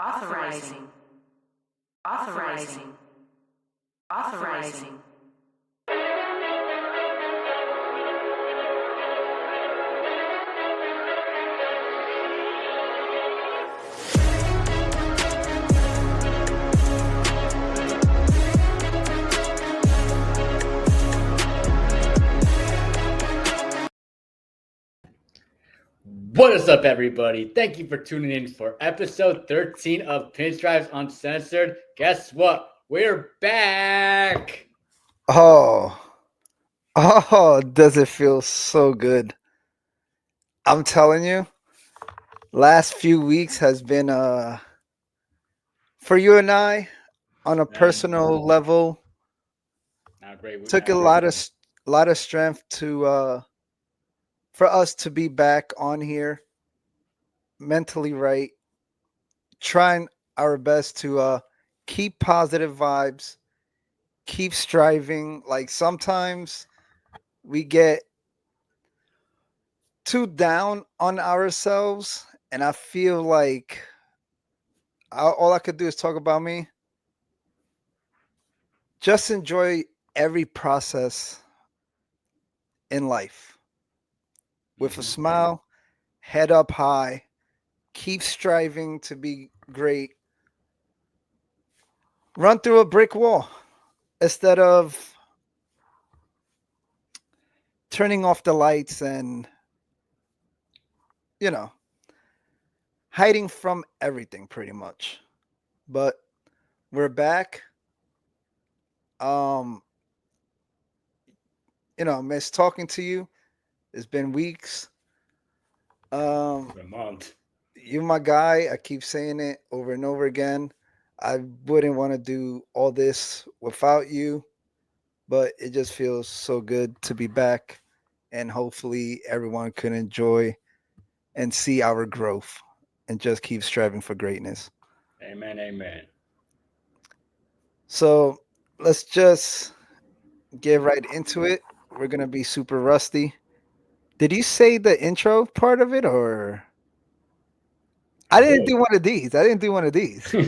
Authorizing. Authorizing. Authorizing. What is up, everybody? Thank you for tuning in for episode 13 of Pinstripes Uncensored. Guess what? We're back. Oh, does it feel so good? I'm telling you, last few weeks has been for you and I on a personal level Not great. took a lot of strength to for us to be back on here mentally right, trying our best to keep positive vibes, keep striving. Like sometimes we get too down on ourselves, and I feel like all I could do is talk about me. Just enjoy every process in life with a smile, head up high, keep striving to be great. Run through a brick wall instead of turning off the lights and, you know, hiding from everything pretty much. But we're back. Um, miss talking to you. It's been weeks. A month. You're my guy. I keep saying it over and over again. I wouldn't want to do all this without you, but it just feels so good to be back, and hopefully everyone can enjoy and see our growth and just keep striving for greatness. Amen, amen. So let's just get right into it. We're gonna be super rusty. Did you say the intro part of it, or I didn't do one of these? I didn't do one of these. Oh,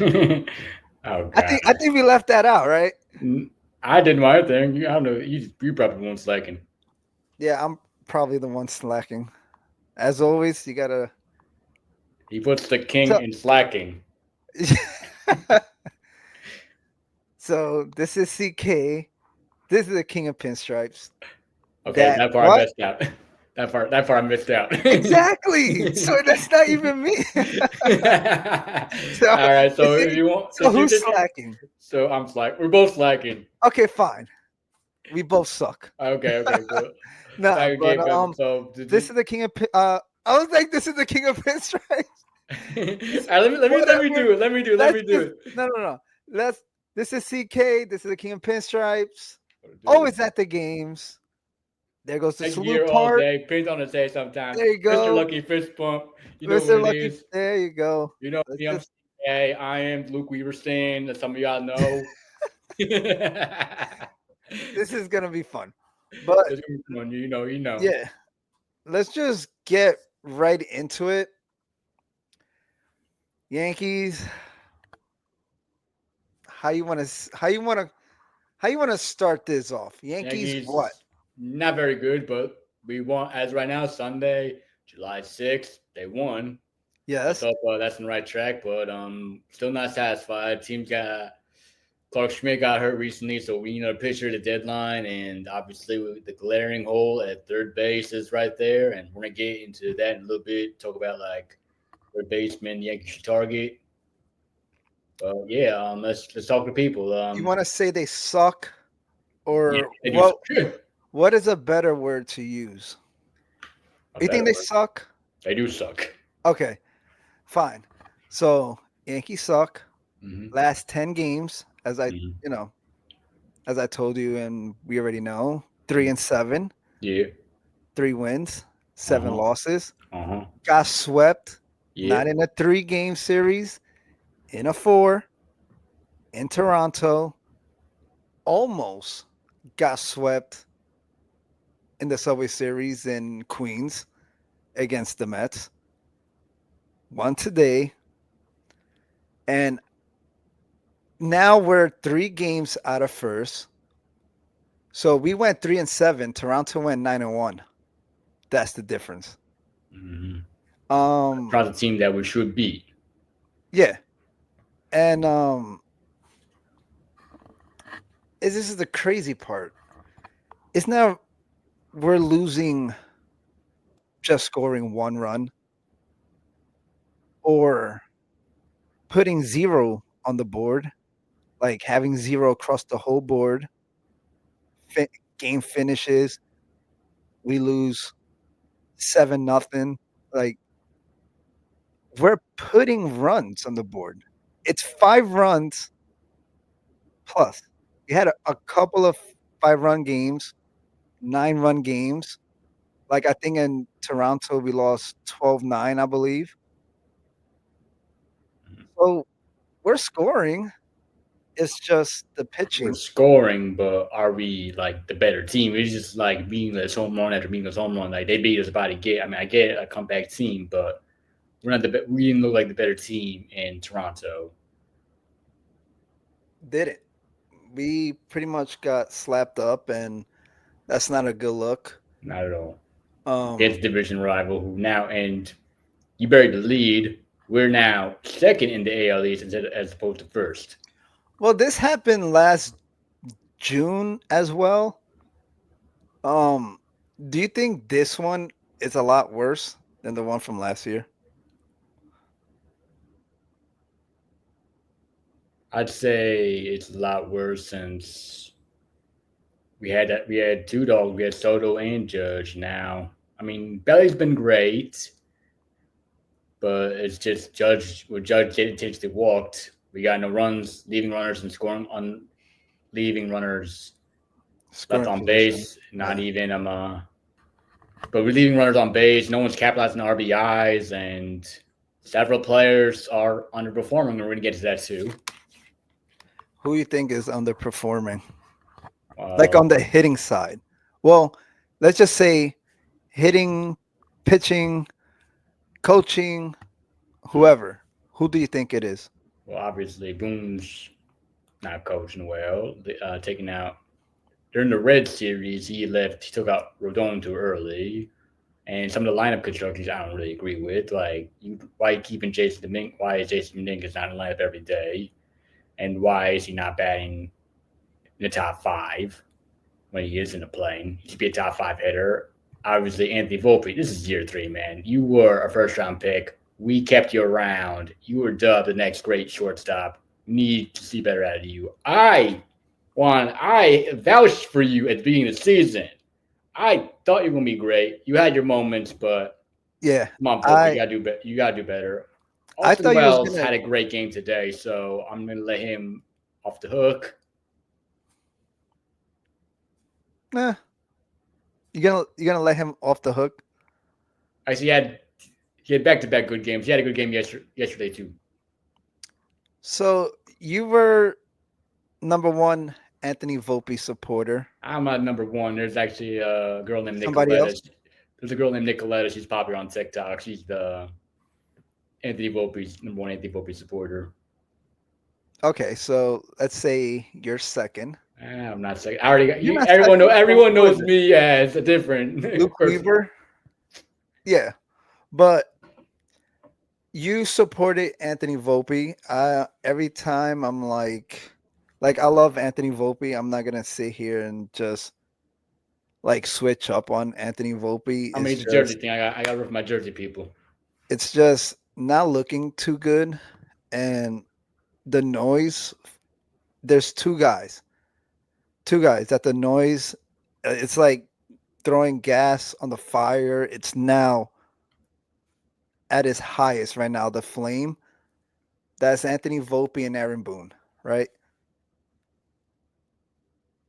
I God. think I think we left that out, right? I did my thing. I don't know. You probably weren't slacking. Yeah, I'm probably the one slacking. As always, you gotta. He puts the king So, in slacking. so this is CK. This is the king of pinstripes. Okay, That that part I what? missed out. That part I missed out. Exactly. So that's not even me. So All right, is so if it? you want, So who's slacking? so I'm slack. We're both slacking. Okay, fine. We both suck. Okay, cool. Nah, Back but again, so this is the king of. I was like, this is the king of pinstripes. all right, let me Whatever. do it. Let me do Let's just it. no. Let's. This is CK. This is the king of pinstripes. Dude, Always at the games. There goes the like salute here all part. day. Pins on the day sometimes. There you Mr. go, Lucky Fist Pump. You know what Mr. it Lucky. is. There you go. You know Let's me. I'm just. CK. I am Luke Weaverstein, that some of y'all know. This is gonna be fun, but It's gonna be fun, you know. yeah, let's just get right into it. Yankees. How you want to start this off? Yankees. What? Yankees not very good, but we won as right now. Sunday, July 6th, they won. That's Yes. up. That's in the right track, but still not satisfied. Team got Clark Schmidt got hurt recently, so we need a pitcher at the deadline, and obviously the glaring hole at third base is right there, and we're gonna get into that in a little bit. Talk about like third baseman Yankees should target. Yeah, let's talk to people. You want to say they suck, Yeah, or they do what? suck. What is a better word to use? A You think better they word. suck? They do suck. Okay, fine. So Yankees suck. Hmm. Last 10 games, Hmm. you know, as I told you, and we already know, 3-7, Yeah. 3 wins, Uh 7 huh. losses. Uh huh. Got swept, Yeah. not in a 3-game series, in a 4 in Toronto. Almost got swept in the Subway Series in Queens against the Mets. Won today, And now we're 3 games out of first. So we went 3-7. Toronto went 9-1. That's the difference. Mm-hmm. Um, Probably the team that we should beat. yeah, and this is the crazy part. It's now we're losing just scoring 1 run or putting 0 on the board, like having 0 across the whole board. Game finishes, we lose 7-0. Like we're putting runs on the board. It's 5 runs plus. We had a couple of 5-run games, 9-run games. Like I think in Toronto we lost 12-9, I believe. So we're scoring. It's just the We're pitching. scoring, but are we like the better team? It's just like meaningless home run after meaningless home run. Like they beat us by the gate. I mean, I get a comeback team, but we're not the. We didn't look like the better team in Toronto. Did it. We pretty much got slapped up, and that's not a good look. Not at all. Um, Against division rival who now and you buried the lead. We're now second in the AL East instead as opposed to first. well, this happened last June as well. Um, do you think this one is a lot worse than the one from last year? I'd say it's a lot worse since we had two dogs. We had Soto and Judge. Now, I mean, Belly's been great, but it's just Judge. With Judge didn't take the walked. We got no runs, leaving runners and scoring on leaving runners left Scoring on position. base. Not Yeah. even but we're leaving runners on base. No one's capitalizing RBIs, and several players are underperforming. We're going to get to that too. Who you think is underperforming? Like Uh, on the hitting side. Well, let's just say hitting, pitching, coaching, whoever. Who do you think it is? well, obviously, Boone's not coaching well. Taking out during the Red series, he left. He took out Rodon too early, and some of the lineup constructions I don't really agree with. Like, why you keeping Jason Dominguez? Why is Jason Dominguez not in the lineup every day? And why is he not batting in the top five when he is in the playing? He should be a top five hitter. Obviously, Anthony Volpe. This is year 3, man. You were a first round pick. We kept you around. You were dubbed the next great shortstop. Need to see better out of you. I vouched for you at the beginning of the season. I thought you were gonna be great. You had your moments, but Yeah, come on, Volpe, I you gotta do better. I Austin thought you was Wells gonna. had a great game today, so I'm gonna let him off the hook. Nah, you gonna let him off the hook. Actually, he had back to back good games. He had a good game yesterday too. So you were number one Anthony Volpe supporter. I'm not number one. There's actually a girl named Somebody else? Nicoletta. There's a girl named Nicoletta. She's popular on TikTok. She's the Anthony Volpe's number one Anthony Volpe supporter. Okay, so let's say you're second. I'm not saying. I already got You're you. not second. Everyone Who is knows it? me as a different Luke person. Weaver. Yeah, but you supported Anthony Volpe. Every time I'm like I love Anthony Volpe. I'm not gonna sit here and just like switch up on Anthony Volpe. I mean, it's a Jersey thing. I got to root for my Jersey people. It's just not looking too good, and the noise. There's two guys that the noise. It's like throwing gas on the fire. It's now at its highest right now. The flame. That's Anthony Volpe and Aaron Boone, right?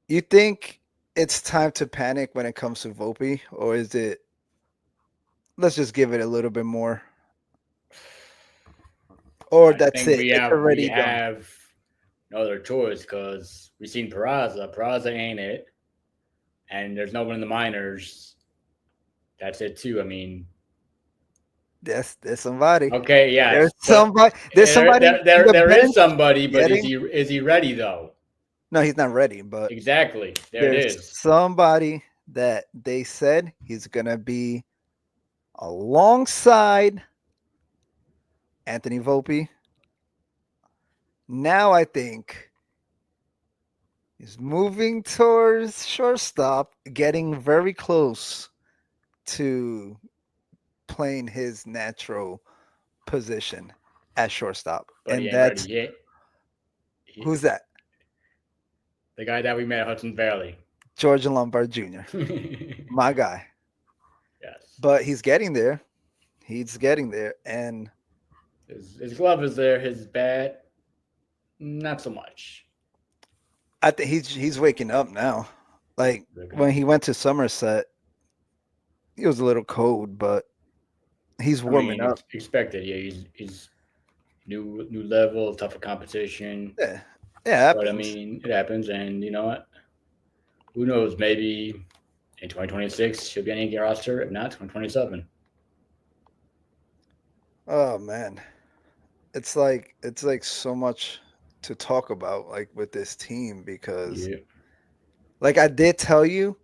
You think it's time to panic when it comes to Volpe, or is it? Let's just give it a little bit more, or I that's think it. It's we already done. have no other choice because we've seen Peraza. Peraza ain't it, and there's no one in the minors. That's it too. I mean, There's somebody. Okay, There's yes, but somebody. There's somebody in the there is bench somebody, but getting. is he ready though? No, he's not ready. But Exactly. There it there's is. somebody that they said he's gonna be alongside Anthony Volpe. Now I think he's moving towards shortstop, getting very close to playing his natural position at shortstop. But he And ain't ready that's yet. who's that? The guy that we met at Hudson Valley. George Lombard Jr., my guy. Yes. But he's getting there. He's getting there. And His glove is there. His bat, not so much. I think he's waking up now. Like when he went to Somerset, he was a little cold, but he's warming up. Expected. Yeah, he's new level, tougher competition. Yeah, it happens. But I mean, it happens, and you know what? Who knows? Maybe in 2026 she'll be on Yankee roster. If not, 2027. Oh man, it's like so much to talk about, like with this team, because Yeah. like I did tell you,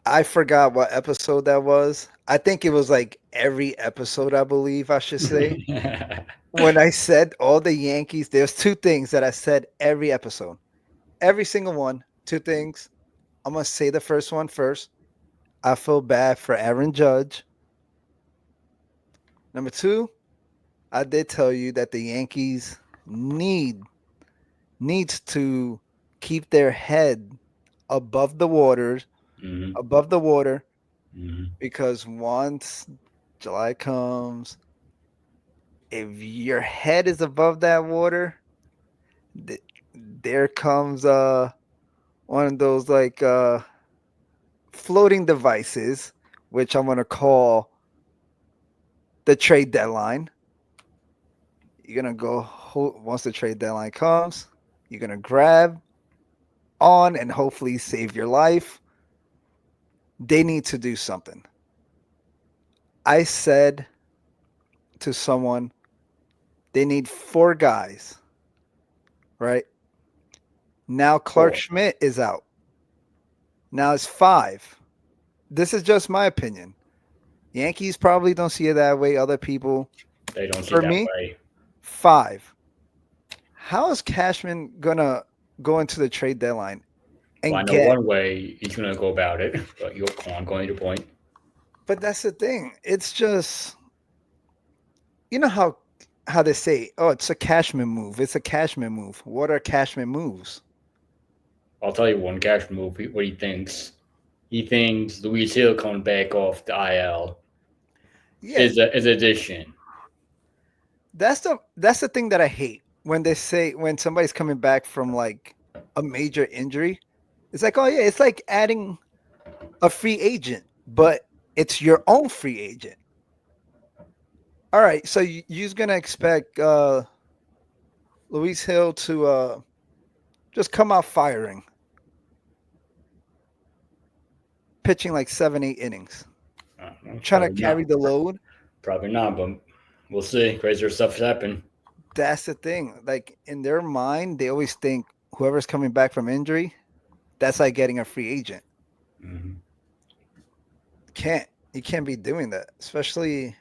I forgot what episode that was. I think it was like every episode, I believe I should say. When I said all the Yankees, there's two things that I said every episode. Every single one, two things. I'm gonna say the first one first. I feel bad for Aaron Judge. Number two, I did tell you that the Yankees needs to keep their head above the waters, Mhm. above the water, Mhm. because once July comes, if your head is above that water, there comes one of those like floating devices, which I'm gonna call the trade deadline. You're gonna go once the trade deadline comes. You're gonna grab on and hopefully save your life. They need to do something. I said to someone, they need four guys, right? Now Clark Four. Schmidt is out. Now it's five. This is just my opinion. Yankees probably don't see it that way. Other people, They don't see for it that me, way. five. How is Cashman gonna go into the trade deadline Well, I and know get? one way he's gonna go about it, but you'll on going to point. But that's the thing. It's just, you know how they say, oh, it's a Cashman move. It's a Cashman move. What are Cashman moves? I'll tell you one cash move. What he thinks. He thinks Luis Hill coming back off the IL Yeah, is addition. that's the thing that I hate when they say when somebody's coming back from like a major injury. It's like, oh yeah, it's like adding a free agent, but it's your own free agent. All right, so you're gonna expect Luis Hill to just come out firing, pitching like 7, 8 innings, trying to Probably carry not. the load. Probably not, but we'll see. Crazier stuff's happened. That's the thing. Like in their mind, they always think whoever's coming back from injury, that's like getting a free agent. Mm-hmm. Can't You can't be doing that, especially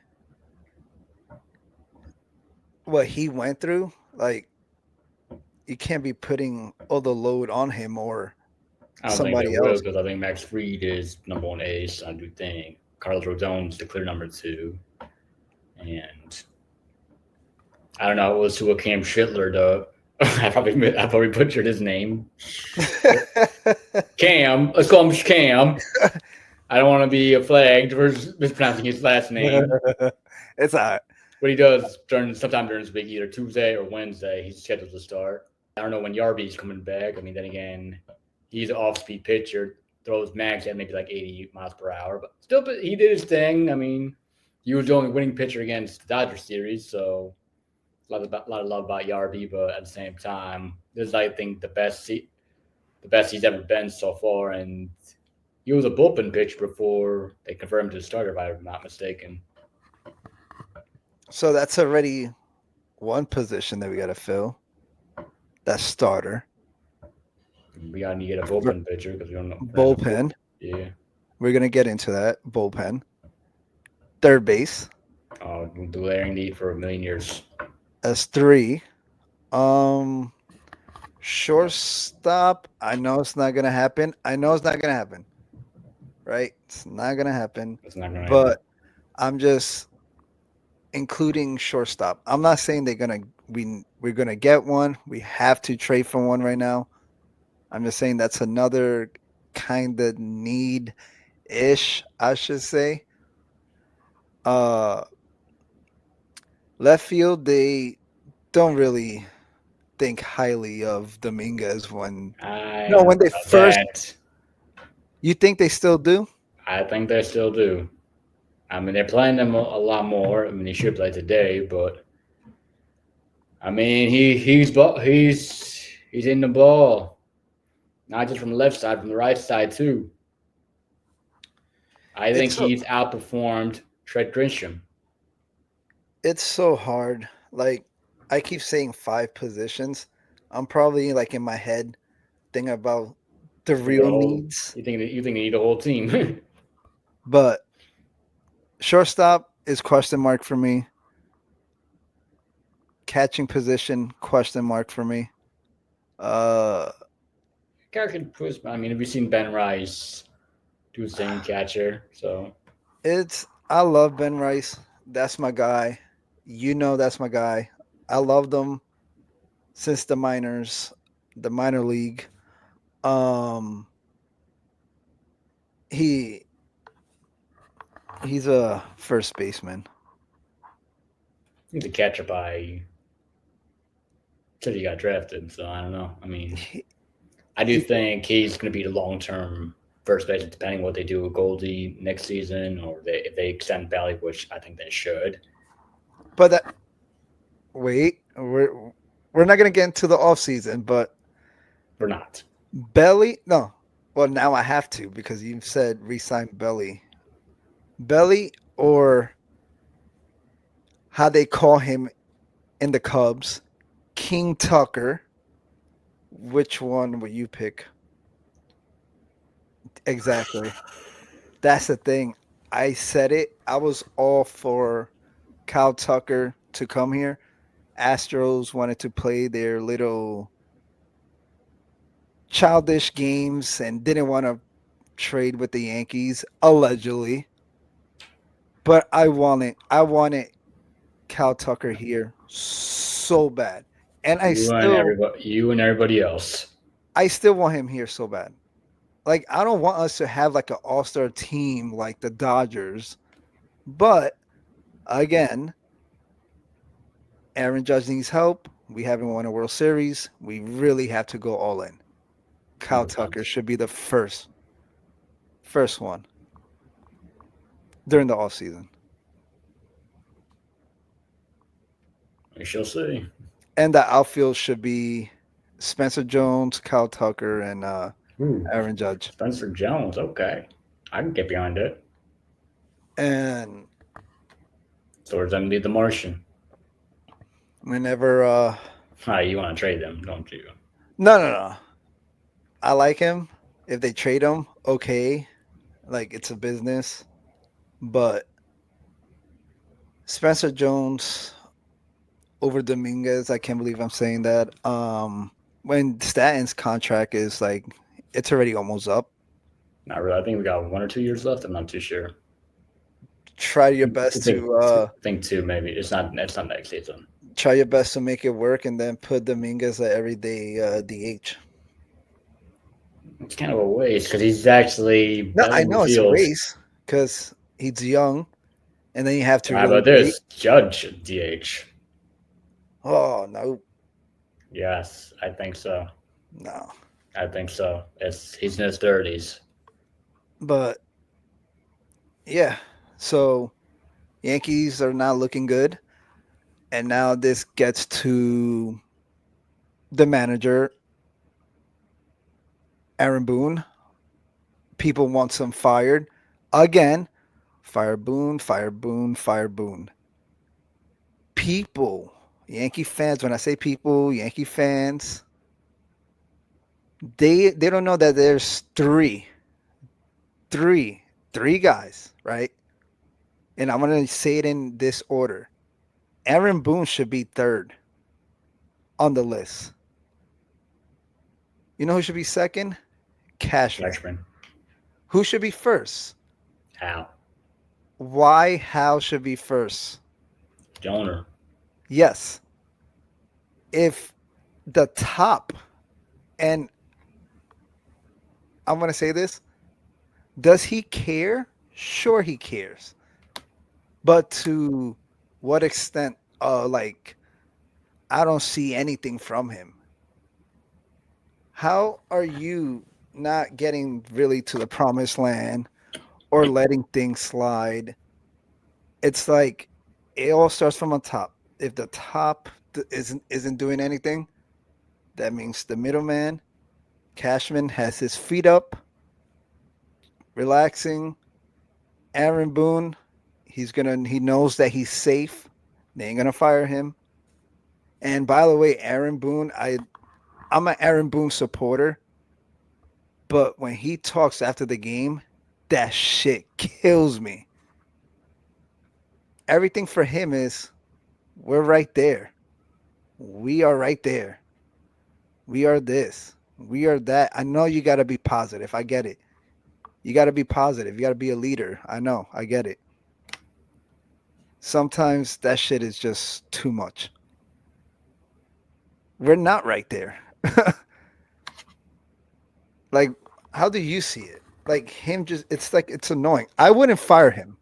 what he went through. Like you can't be putting all the load on him or I don't think they somebody will else. because I think Max Fried is number one ace. I do think Carlos Rodon's the clear number two, and I don't know. We'll see what Cam Schindler though. I probably butchered his name. Cam. Let's call him Cam. I don't want to be flagged for mispronouncing his last name. It's all right. What he does sometime during this week, either Tuesday or Wednesday, he's scheduled to start. I don't know when Yarby's coming back. I mean, then again, he's an off-speed pitcher, throws max at maybe like 80 miles per hour, but still, he did his thing. I mean, he was the only winning pitcher against the Dodgers series, so a lot of love about Yarby. But at the same time, this is, I think, the best he's ever been so far, and he was a bullpen pitcher before they confirmed his starter, if I'm not mistaken. So that's already one position that we got to fill. That's starter. We gotta get a Ver- bullpen pitcher because we don't have a bull. Bullpen. Yeah. We're gonna get into that bullpen. Third base. Glaring need for a million years. That's three. Um, Shortstop. I know it's not gonna happen. I know it's not gonna happen. Right? It's not gonna happen. It's not gonna happen. But I'm just including shortstop. I'm not saying we're gonna get one. We have to trade for one right now. I'm just saying that's another kind of need ish, I should say. Uh Left field, they don't really think highly of Dominguez when I no, don't know when they about first that. you think they still do? I think they still do. I mean, they're playing them a lot more. I mean, they should play today, but I mean, he's in the ball, not just from the left side, from the right side too. I think It's so he's outperformed Trent Grisham. it's so hard. Like I keep saying five positions. I'm probably like in my head thinking about the You think the real whole needs. you think they need a whole team? But shortstop is question mark for me. Catching position question mark for me. Uh, Guy could push. I mean, have you seen Ben Rice do the same catcher? So I love Ben Rice. That's my guy. You know that's my guy. I loved him since the minor league. Um, he he's a first baseman. he's a catcher by till he got drafted. So I don't know. I mean, He, I do he, think he's going to be the long term first baseman, depending what they do with Goldie next season, or if they extend Belly, which I think they should. but that, wait, we're not gonna get into the off season, but We're not. Belly, no. Well, now I have to because you said resign Belly. Belly or how they call him in the Cubs, King Tucker. Which one would you pick? Exactly. That's the thing. I said it. I was all for Kyle Tucker to come here. Astros wanted to play their little childish games and didn't want to trade with the Yankees, allegedly. But I wanted Cal Tucker here so bad. And You and everybody else. I still want him here so bad. Like I don't want us to have like an all-star team like the Dodgers, but again, Aaron Judge needs help. We haven't won a World Series. We really have to go all in. Cal Tucker should be the first one during the off season. We shall see. And the outfield should be Spencer Jones, Cal Tucker, and Ooh, Aaron Judge. Spencer Jones. Okay, I can get behind it. And So is going to be the Martian. whenever You want to trade them, don't you? no. I like him. If they trade him, okay. Like it's a business. But Spencer Jones over Dominguez, I can't believe I'm saying that. When Stanton's contract is like it's already almost up. Not really. I think we got 1 or 2 years left. I'm not too sure. Try your best I think two maybe. It's not next season. try your best to make it work and then put Dominguez at everyday DH. It's kind of a waste because he's actually No, better I in the know it's a field. waste because he's young, and then you have to How really about wait. this? Judge DH. Oh no, Yes, I think so. no. I think so. He's in his 30s. But yeah, so Yankees are not looking good, and now this gets to the manager, Aaron Boone. People want some fired again. Fire Boone, fire Boone, fire Boone. people, Yankee fans, when I say people, Yankee fans, they don't know that there's three guys, right? And I'm gonna say it in this order. Aaron Boone should be third on the list. You know who should be second? Cashman. Freshman. Who should be first? How? Why Hal should be first? Donor. Yes. If the top, and I'm gonna say this, does he care? Sure he cares. But to what extent? Like I don't see anything from him. How are you not getting really to the promised land or letting things slide? It's like it all starts from on top. If the top isn't doing anything, that means the middleman, Cashman, has his feet up, relaxing. Aaron Boone, he knows that he's safe. They ain't gonna fire him. And by the way, Aaron Boone, I'm an Aaron Boone supporter, but when he talks after the game, that shit kills me. Everything for him is we're right there. We are right there. We are this. We are that. I know you got to be positive. I get it. You got to be positive. You got to be a leader. I know. I get it. Sometimes that shit is just too much. We're not right there. Like, how do you see it? Like him it's like it's annoying. I wouldn't fire him.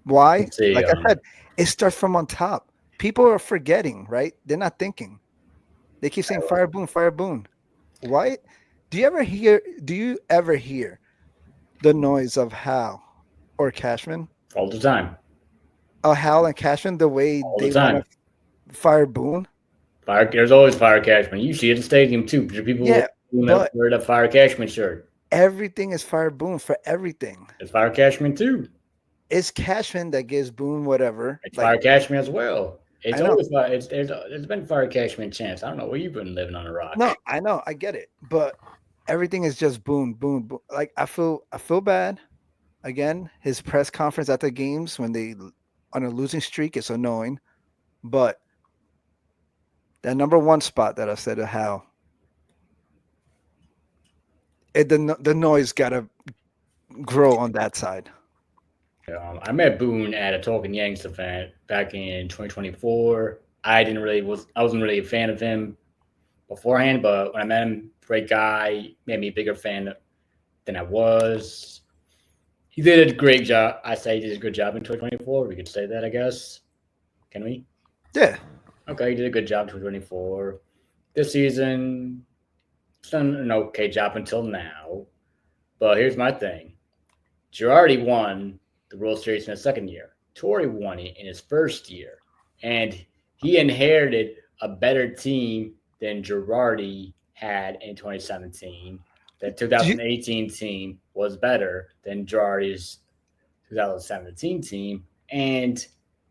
Why? Let's see, Like I said, it starts from on top. People are forgetting, right? They're not thinking. They keep saying fire Boone, fire Boone. Why? Do you ever hear the noise of Hal or Cashman? all the time. Hal and Cashman, the way All they the want time. to fire Boone? There's always fire Cashman. You see it in the stadium too. There's people Yeah, who but wear the fire Cashman shirt. everything is fire Boone for everything. It's fire Cashman too. It's Cashman that gives Boone whatever. It's fire Cashman as well. It's I know. always fire. There's been fire Cashman chance. I don't know where you've been living on a rock. No, I know, I get it, but everything is just Boone, Boone, Boone. Like I feel bad. Again, his press conference at the games when they on a losing streak is annoying, but that number one spot that I said how the noise gotta grow on that side. I met Boone at a Talking Yanks event back in 2024. I wasn't really a fan of him beforehand, but when I met him, great guy, made me a bigger fan than I was. He did a great job. I say he did a good job in 2024. We could say that, I guess. Can we? Yeah. Okay, he did a good job in 2024. This season, he's done an okay job until now. But here's my thing. Girardi won the World Series in his second year. Torrey won it in his first year. And he inherited a better team than Girardi had in 2017. The 2018 team was better than Girardi's 2017 team. And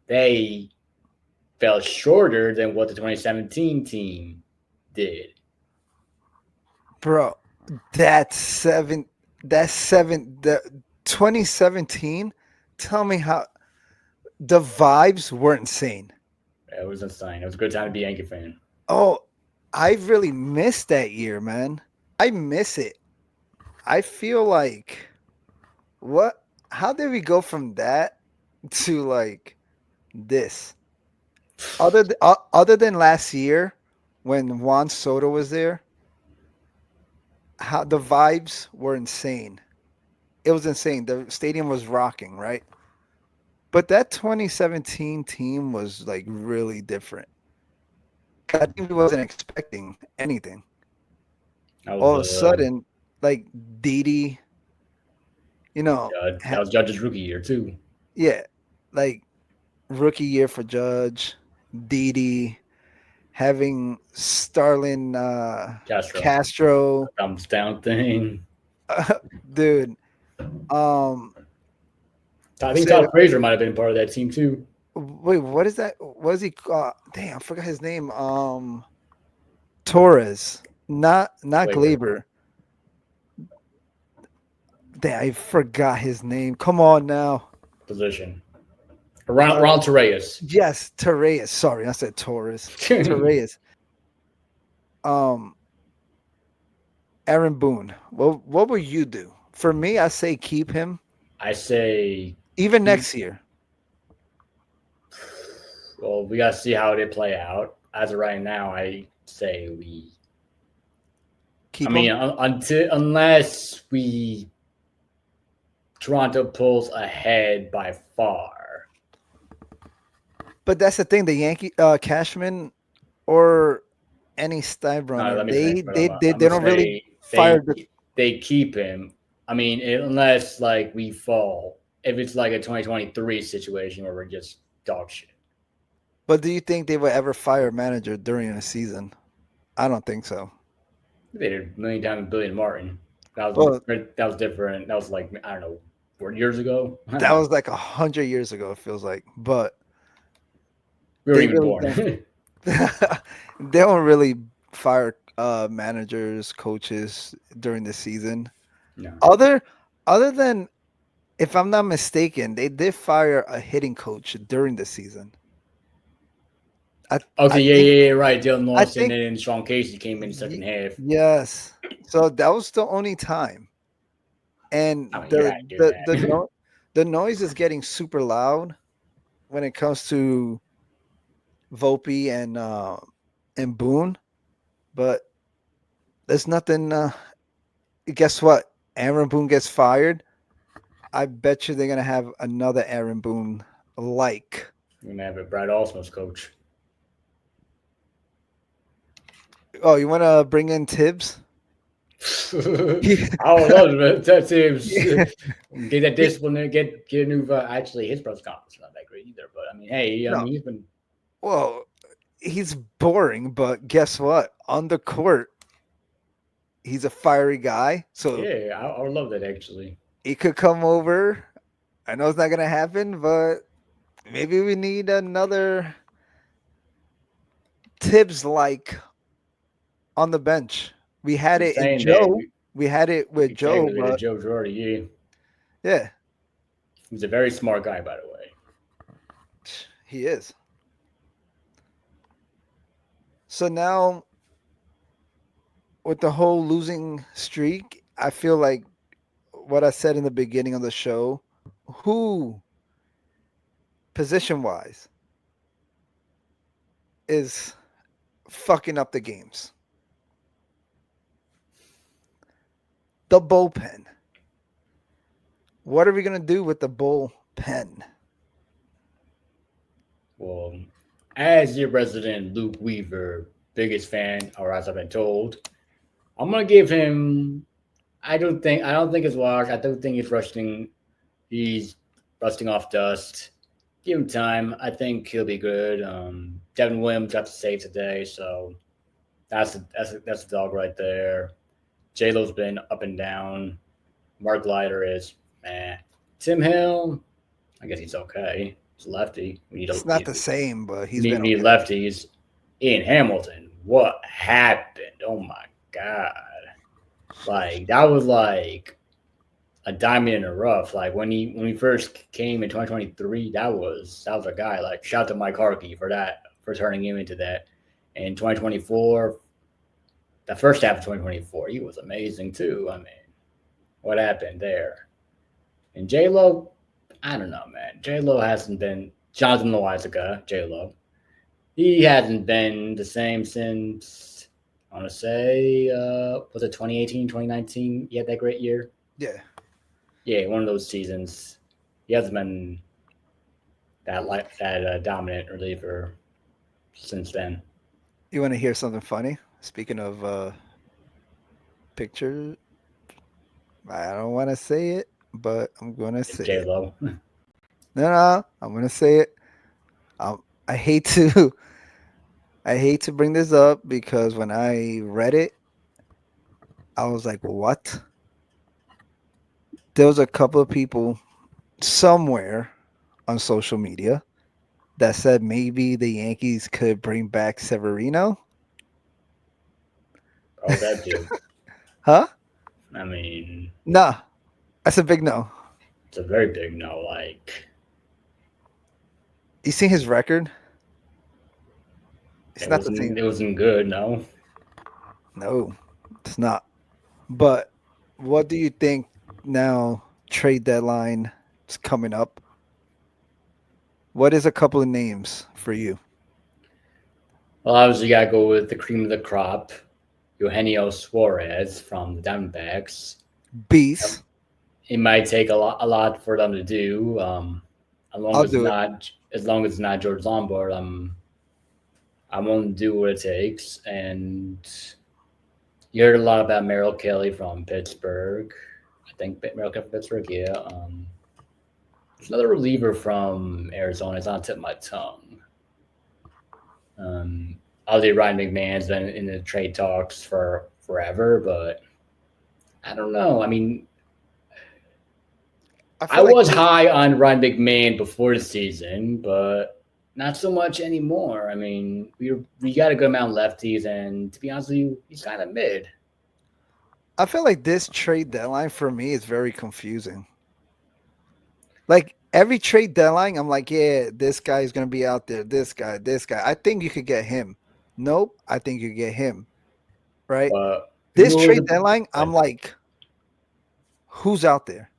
they fell shorter than what the 2017 team did. Bro, the 2017, tell me how the vibes were insane. It was insane. It was a good time to be a Yankee fan. Oh, I really missed that year, man. I miss it. I feel like how did we go from that to like this? Other than last year when Juan Soto was there, how the vibes were insane. It was insane. The stadium was rocking, right? But that 2017 team was like really different. I think we wasn't expecting anything. All of a sudden, like Didi, that was Judge's rookie year too. Yeah, like rookie year for Judge, Didi, having Starlin Castro thumbs down thing. Dude. I think Todd Frazier might have been part of that team too. Wait, what is that? What is he? Damn, I forgot his name. Torres, not Glaber Glaber. Damn, I forgot his name. Come on now. position. Uh, Ron Torreyes. yes, Torres. Sorry, I said Torres. Torres. Um, Aaron Boone. What will you do? For me, I say keep him I say, even next year. well, we got to see how they play out. As of right now, I say we. I Keep mean, him. unless we Toronto pulls ahead by far. But that's the thing. The Yankee Cashman or any No, Steinbrenner, let me finish. But I'm they gonna don't really say fire the. they keep him. I mean, unless like we fall. If it's like a 2023 situation where we're just dog shit. But do you think they would ever fire a manager during a season? I don't think so. They did a million times Billy and Martin. Well, That was different. That was like I don't know, 4 years ago. I don't that know. was like 100 years ago. It feels like, but We weren't they even really born. don't. They don't really fire managers, coaches during the season. No. Other other than, if I'm not mistaken, they did fire a hitting coach during the season. Okay, I think yeah, right. Dylan I Lawson think and Sean Casey came in the second y- half. yes. So that was the only time. And I mean, you had to do that. the noise is getting super loud when it comes to Volpe and Boone, but there's nothing. Guess what? Aaron Boone gets fired. I bet you they're gonna have another Aaron Boone like. We're gonna have a Brad Ausmus coach. Oh, you want to bring in Tibbs? I would love to that teams Yeah. get that discipline there, get a new. Actually, his press conference is not that great either. But I mean, hey, I No, mean, he's been well, he's boring, but guess what? On the court, he's a fiery guy, so yeah. I would love that actually. he could come over. I know it's not gonna happen, but maybe we need another Tibbs like on the bench. We had I'm it in saying that Joe. We had it with we Joe, technically did but Joe Girardi. Yeah, yeah, he's a very smart guy, by the way. he is. So now with the whole losing streak, I feel like what I said in the beginning of the show, who position wise is fucking up the games? The bullpen. What are we gonna do with the bullpen? Well, as your resident Luke Weaver biggest fan, or as I've been told, I'm gonna give him. I don't think it's washed. I don't think he's rushing. He's rusting off dust. Give him time. I think he'll be good. Devin Williams got to save today, so that's a dog right there. J Lo's been up and down. Mark Leiter is man. Tim Hill, I guess he's okay. He's a lefty. It's not the same, but he's We been need okay. lefties. Ian Hamilton, what happened? Oh my god! Like that was like a diamond in the rough. Like when he first came in 2023, that was a guy. Like shout out to Mike Harkey for turning him into that. In 2024, the first half of 2024, he was amazing too. I mean, what happened there? And J Lo, I don't know, man. J Lo hasn't been Jonathan Loizaga. J Lo, he hasn't been the same since I want to say was it 2018, 2019? He had that great year. Yeah. Yeah, one of those seasons. He hasn't been that dominant reliever since then. You want to hear something funny? Speaking of pictures, I don't want to say it, but I'm gonna It's say J it. Lo. No, I'm gonna say it. I hate to, I hate to bring this up because when I read it, I was like, "What?" There was a couple of people somewhere on social media that said maybe the Yankees could bring back Severino. Oh, that dude. Huh? I mean, Nah, that's a big no. it's a very big no. Like, You seen his record? It's not the same. it wasn't good. No. No, it's not. But what do you think now? Trade deadline is coming up. What is a couple of names for you? Well, obviously, you gotta go with the cream of the crop, Eugenio Suarez from the Diamondbacks. Beast. It might take a lot for them to do. I'll do it. As long as it's not George Lombard, I'm willing to do what it takes. And you heard a lot about Merrill Kelly from Pittsburgh. I think Merrill Kelly from Pittsburgh, yeah. There's another reliever from Arizona. It's on the tip of my tongue. Obviously, Ryan McMahon's been in the trade talks for forever, but I don't know. I mean, I Like was high on Ryan McMahon before the season, but not so much anymore. I mean, we got a good amount of lefties, and to be honest with you, he's kind of mid. I feel like this trade deadline for me is very confusing. Like every trade deadline, I'm like, yeah, this guy is gonna be out there. This guy, this guy. I think you could get him. Nope, I think you get him. Right. But you This know, trade deadline, I'm like, who's out there?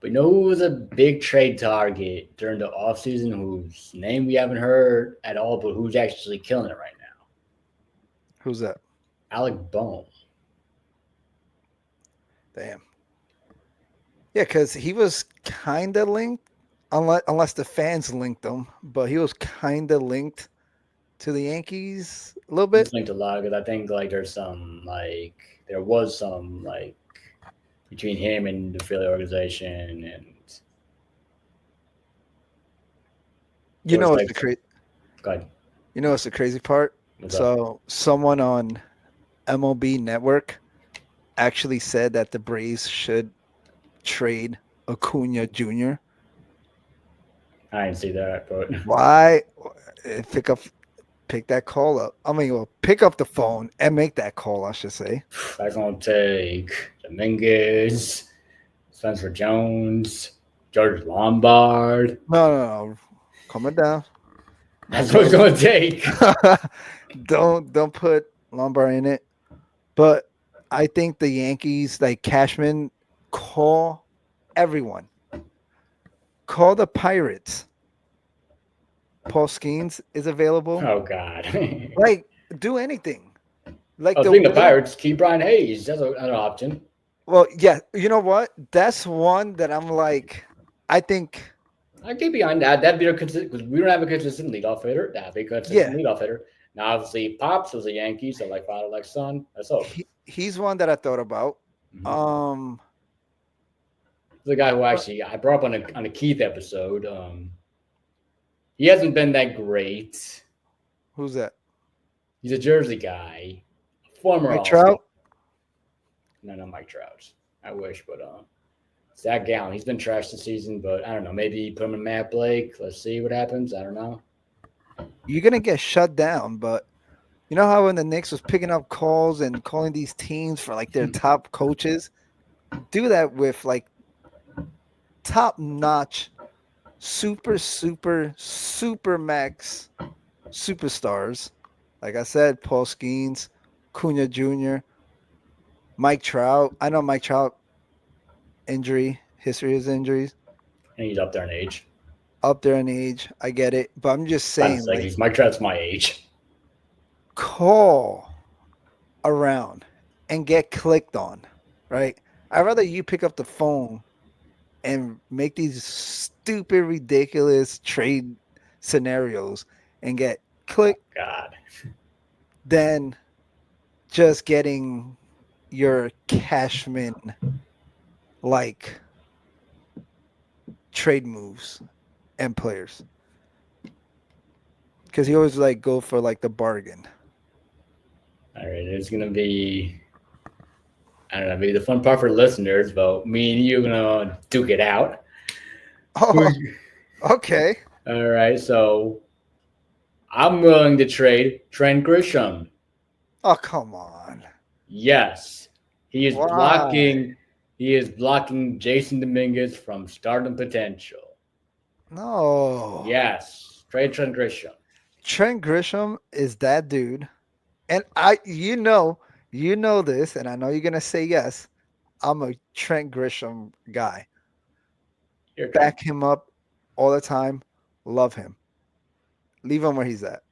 but you know who was a big trade target during the offseason whose name we haven't heard at all, but who's actually killing it right now? Who's that? Alec Bohm. Damn. Yeah, because he was kind of linked, unless the fans linked him, but he was kind of linked to the Yankees a little bit. It's linked a lot because I think like there was some like between him and the Philly organization, and You know what's like, the crazy? God, You know what's the crazy part? So someone on MLB Network actually said that the Braves should trade Acuna Jr. I didn't see that, but Why? Pick that call up. I mean, well, pick up the phone and make that call, I should say. that's gonna take Dominguez, Spencer Jones, George Lombard. No. Calm it down. That's what it's gonna take. Don't put Lombard in it. But I think the Yankees, like Cashman, call everyone. Call the Pirates. Paul Skeens is available. Oh God. Like, do anything. Like the Pirates, keep Brian Hayes. That's an option. Well, yeah, you know what? That's one that I'm like, I think I get behind that. That'd be because we don't have a consistent leadoff hitter. That'd be a consistent leadoff hitter. Now, obviously, Pops was a Yankee, so like father, like son. That's all. He's one that I thought about. Mm-hmm. The guy who actually I brought up on a Keith episode. He hasn't been that great. Who's that? He's a Jersey guy. Former Mike Trout? No, not Mike Trout. I wish, but Zach Gallen. He's been trashed this season, but I don't know. Maybe put him in Matt Blake. Let's see what happens. I don't know. You're gonna get shut down, but you know how when the Knicks was picking up calls and calling these teams for like their top coaches? Do that with like top notch, super max superstars. Like I said, Paul Skeens, Cunha Jr., Mike Trout. I know Mike Trout history of injuries. And he's up there in age. Up there in age, I get it. But I'm just saying, like Mike Trout's my age. Call around and get clicked on, right? I'd rather you pick up the phone and make these stupid, ridiculous trade scenarios and get clicked than just getting your Cashman like trade moves and players. Because he always like go for like the bargain. All right, it's gonna be, I don't know, maybe the fun part for listeners, but me and you are gonna duke it out. Oh, okay. All right, so I'm willing to trade Trent Grisham. Oh, come on. Yes, he is Why? blocking. He is blocking Jason Dominguez from stardom potential. No. Yes, trade Trent Grisham. Trent Grisham is that dude. And you know this, and I know you're gonna say yes. I'm a Trent Grisham guy. Here it comes. Back him up all the time. Love him. Leave him where he's at.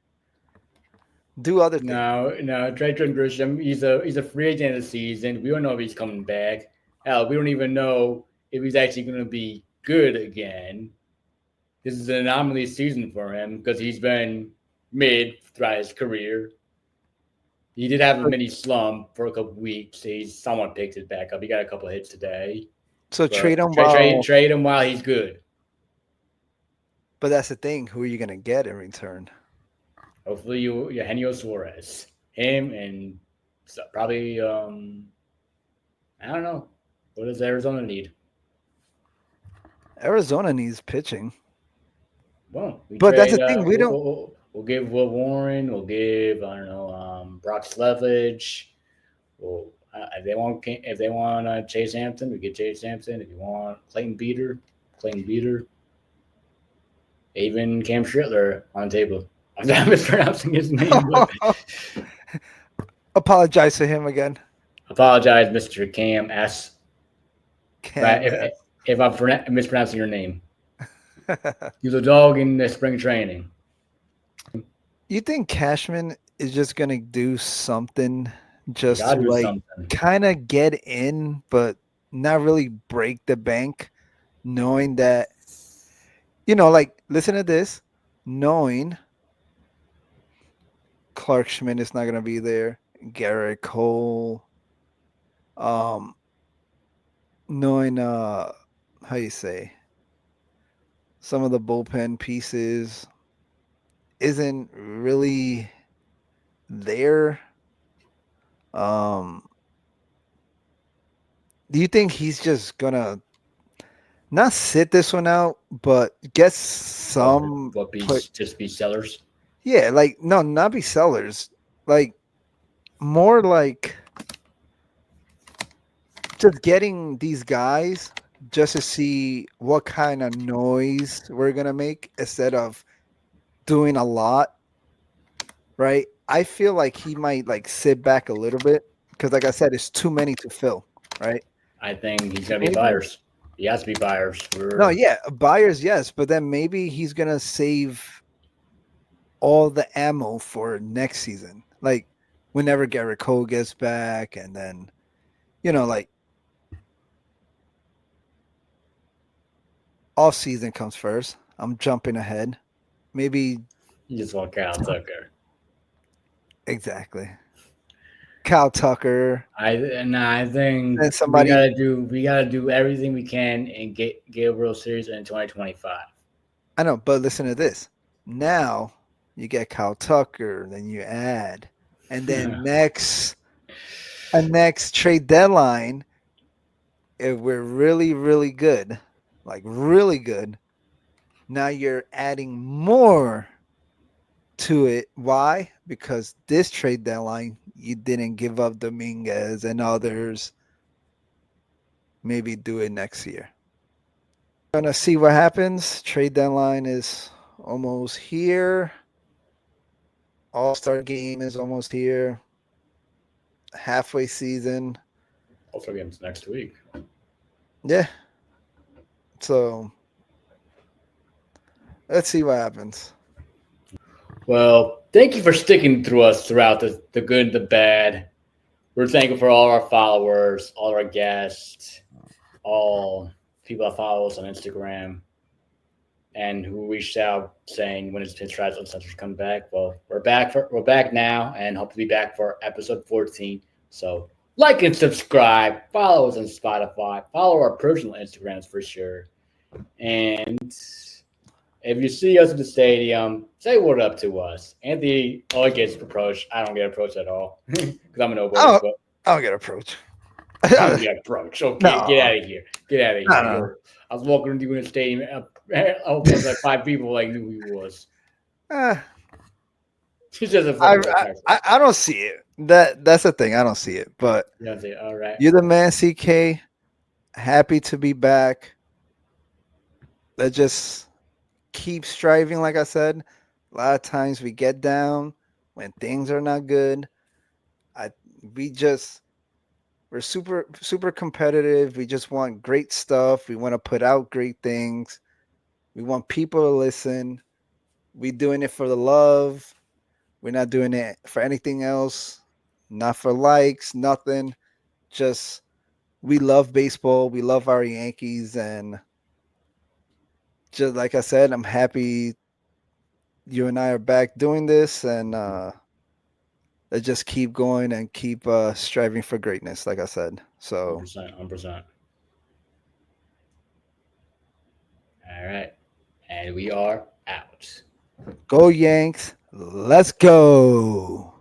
Do other things. No, trade Trent Grisham. He's a free agent of the season. We don't know if he's coming back. Hell, we don't even know if he's actually going to be good again. This is an anomaly season for him because he's been mid throughout his career. He did have a mini slump for a couple weeks. He's somewhat picked it back up. He got a couple of hits today. So trade him Trade him while he's good. But that's the thing. Who are you gonna get in return? Hopefully, Eugenio Suarez, him, and probably I don't know. What does Arizona need? Arizona needs pitching. Well, But that's the thing. We don't. We'll give Will Warren. We'll give I don't know Brock Slevich. Well, if they want Chase Hampton, we get Chase Hampton. If you want Clayton Beater. Even Cam Strittler on the table. I'm mispronouncing his name. But Apologize to him again. apologize, Mr. Cam S. Cam, If I'm mispronouncing your name. He's a dog in the spring training. You think Cashman is just gonna do something just to like kind of get in, but not really break the bank, knowing that like listen to this, knowing Clark Schmidt is not gonna be there, Garrett Cole, knowing how you say some of the bullpen pieces isn't really there. Do you think he's just gonna not sit this one out, but get some just be sellers? Yeah, like no, not be sellers. Like more like just getting these guys just to see what kind of noise we're gonna make instead of doing a lot, right? I feel like he might like sit back a little bit because, like I said, it's too many to fill, right? I think he's gonna be buyers. He has to be buyers. No, yeah, buyers, yes, but then maybe he's gonna save all the ammo for next season, like whenever Garrett Cole gets back, and then like off season comes first. I'm jumping ahead. Maybe you just want Kyle Tucker. Exactly. Kyle Tucker. I think somebody we gotta do everything we can and get a World Series in 2025. I know, but listen to this. Now you get Kyle Tucker, then you add, and then next trade deadline, if we're really, really good, like really good, now you're adding more to it. Why? Because this trade deadline, you didn't give up Dominguez and others. Maybe do it next year. Gonna see what happens. Trade deadline is almost here. All-Star game is almost here. Halfway season. All-Star game's next week. Yeah. So let's see what happens. Well, thank you for sticking through us throughout the good and the bad. We're thankful for all our followers, all our guests, all people that follow us on Instagram, and who reached out saying when is Pinstripes Uncensored come back. Well, we're back now, and hope to be back for episode 14. So like and subscribe, follow us on Spotify, follow our personal Instagrams for sure, and if you see us at the stadium, say what up to us. Anthony always gets approached. I don't get approached at all because I'm a nobody. I don't get approached. I don't get approached. Okay, no. Get out of here. Get out of here. No. I was walking into the stadium. Almost like 5 people like knew who he was. He's just a I, funny little character. I don't see it. That's the thing. I don't see it. But Yeah, say, all right. you're the man, CK. Happy to be back. Let's just keep striving. Like I said, a lot of times we get down when things are not good. I we just we're super competitive. We just want great stuff. We want to put out great things. We want people to listen. We doing it for the love. We're not doing it for anything else. Not for likes, nothing. Just we love baseball. We love our Yankees, and just like I said, I'm happy you and I are back doing this, and let's just keep going and keep striving for greatness. Like I said, so 100%. 100%. All right. And we are out. go Yanks. Let's go.